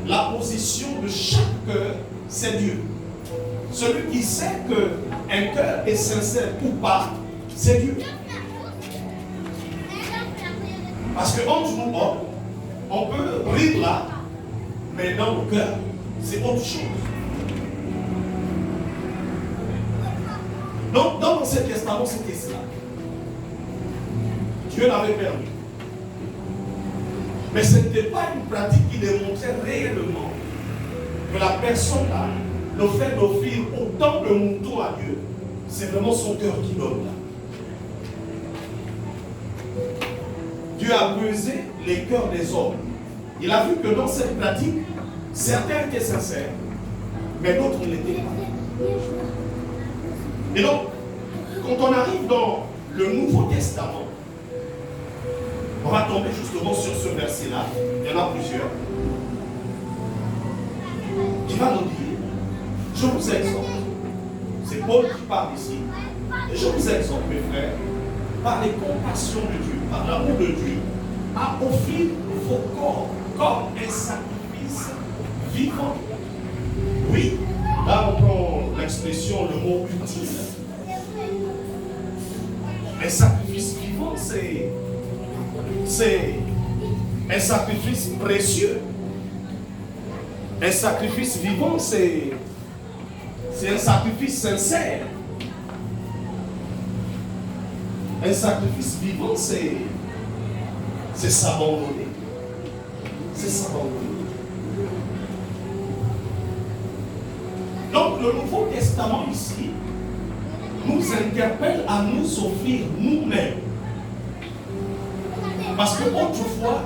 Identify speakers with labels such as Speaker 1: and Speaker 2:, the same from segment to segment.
Speaker 1: la position de chaque cœur, c'est Dieu. Celui qui sait qu'un cœur est sincère ou pas, c'est Dieu. Parce qu'entre nous, on peut rire là, mais dans le cœur, c'est autre chose. Donc, dans l'Ancien Testament, c'était cela. Dieu l'avait permis. Mais ce n'était pas une pratique qui démontrait réellement que la personne là, le fait d'offrir autant de moutons à Dieu, c'est vraiment son cœur qui donne là. Dieu a pesé les cœurs des hommes. Il a vu que dans cette pratique, certains étaient sincères, mais d'autres ne l'étaient pas. Et donc, quand on arrive dans le Nouveau Testament, on va tomber justement sur ce verset-là. Il y en a plusieurs. Qui va nous dire, je vous exhorte, c'est Paul qui parle ici, et je vous exhorte, mes frères, par les compassions de Dieu, par l'amour de Dieu, à offrir vos corps comme un sacrifice vivant. Oui, là on prend l'expression, le mot utile. Un sacrifice vivant, c'est un sacrifice précieux. Un sacrifice vivant, c'est un sacrifice sincère. Un sacrifice vivant, c'est s'abandonner. C'est s'abandonner. Donc le Nouveau Testament ici nous interpelle à nous offrir nous-mêmes. Parce que autrefois,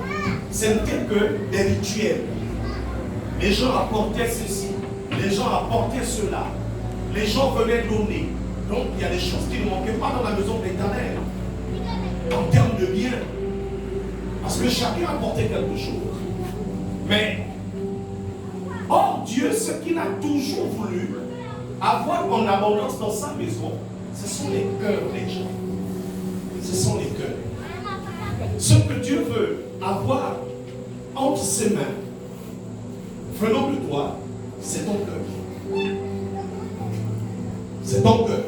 Speaker 1: ce n'était que des rituels. Les gens apportaient ceci, les gens apportaient cela, les gens venaient donner. Donc il y a des choses qui ne manquaient pas dans la maison de l'Éternel, en termes de biens. Parce que chacun apportait quelque chose. Mais, or Dieu, ce qu'il a toujours voulu avoir en abondance dans sa maison, ce sont les cœurs des gens. Ce sont les cœurs. Ce que Dieu veut avoir entre ses mains, venant de toi, c'est ton cœur. C'est ton cœur.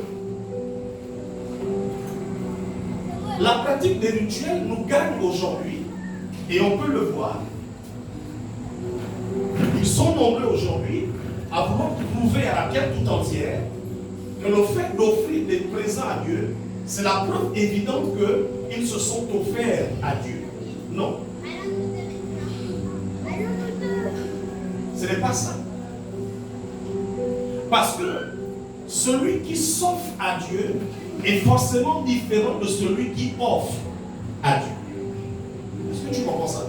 Speaker 1: La pratique des rituels nous gagne aujourd'hui, et on peut le voir. Ils sont nombreux aujourd'hui à vouloir prouver à la terre tout entière que le fait d'offrir des présents à Dieu, c'est la preuve évidente qu'ils se sont offerts à Dieu. Non. Ce n'est pas ça. Parce que celui qui s'offre à Dieu est forcément différent de celui qui offre à Dieu. Est-ce que tu comprends ça?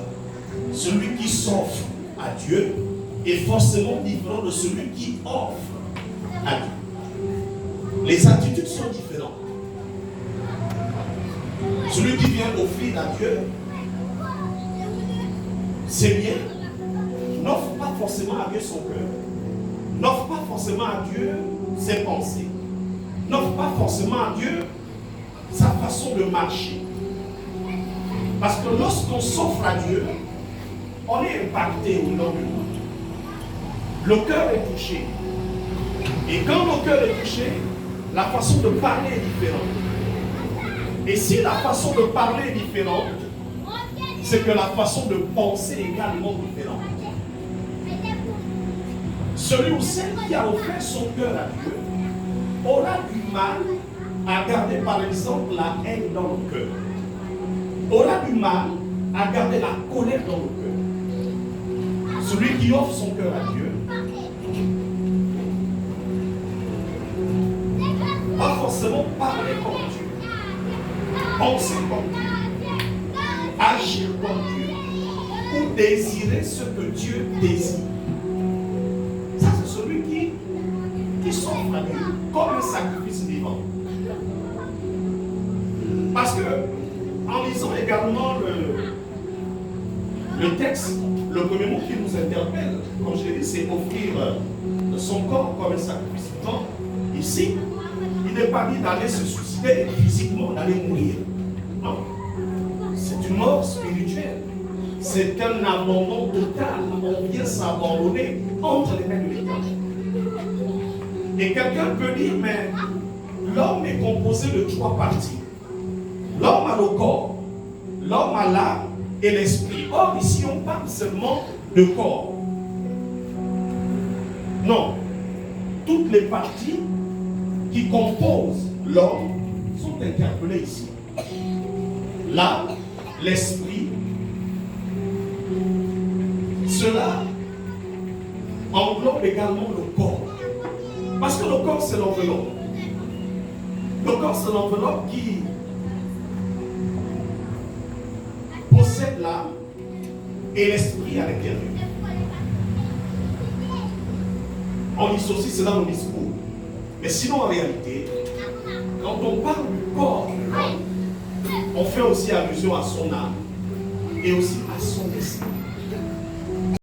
Speaker 1: Celui qui s'offre à Dieu est forcément différent de celui qui offre à Dieu. Les attitudes sont différentes. Celui qui vient offrir à Dieu, c'est bien, n'offre pas forcément à Dieu son cœur, n'offre pas forcément à Dieu ses pensées, n'offre pas forcément à Dieu sa façon de marcher. Parce que lorsqu'on s'offre à Dieu, on est impacté au nom de nous. Le cœur est touché. Et quand le cœur est touché, la façon de parler est différente. Et si la façon de parler est différente, c'est que la façon de penser est également différente. Celui ou celle qui a offert son cœur à Dieu aura du mal à garder par exemple la haine dans le cœur. Aura du mal à garder la colère dans le cœur. Celui qui offre son cœur à Dieu pas forcément parler comme Dieu, penser comme Dieu, agir comme Dieu, ou désirer ce que Dieu désire. Ça, c'est celui qui s'offre à Dieu comme un sacrifice vivant. Parce que, en lisant également le texte, le premier mot qui nous interpelle, comme je l'ai dit, c'est offrir son corps comme un sacrifice vivant. Ici, il n'est pas dit d'aller se suicider physiquement, d'aller mourir. Non. C'est une mort spirituelle. C'est un abandon total. On vient s'abandonner abandonnés entre les mains de l'Éternel. Et quelqu'un peut dire, mais l'homme est composé de 3 parties. L'homme a le corps, l'homme a l'âme et l'esprit. Or, ici, on parle seulement de corps. Non. Toutes les parties qui composent l'homme sont interpellées ici. L'âme, l'esprit, cela englobe également le corps. Parce que le corps, c'est l'enveloppe. Le corps, c'est l'enveloppe qui possède l'âme et l'esprit à l'intérieur. On dissocie cela dans le discours. Mais sinon, en réalité, quand on parle du corps de l'homme, on fait aussi allusion à son âme et aussi à son esprit.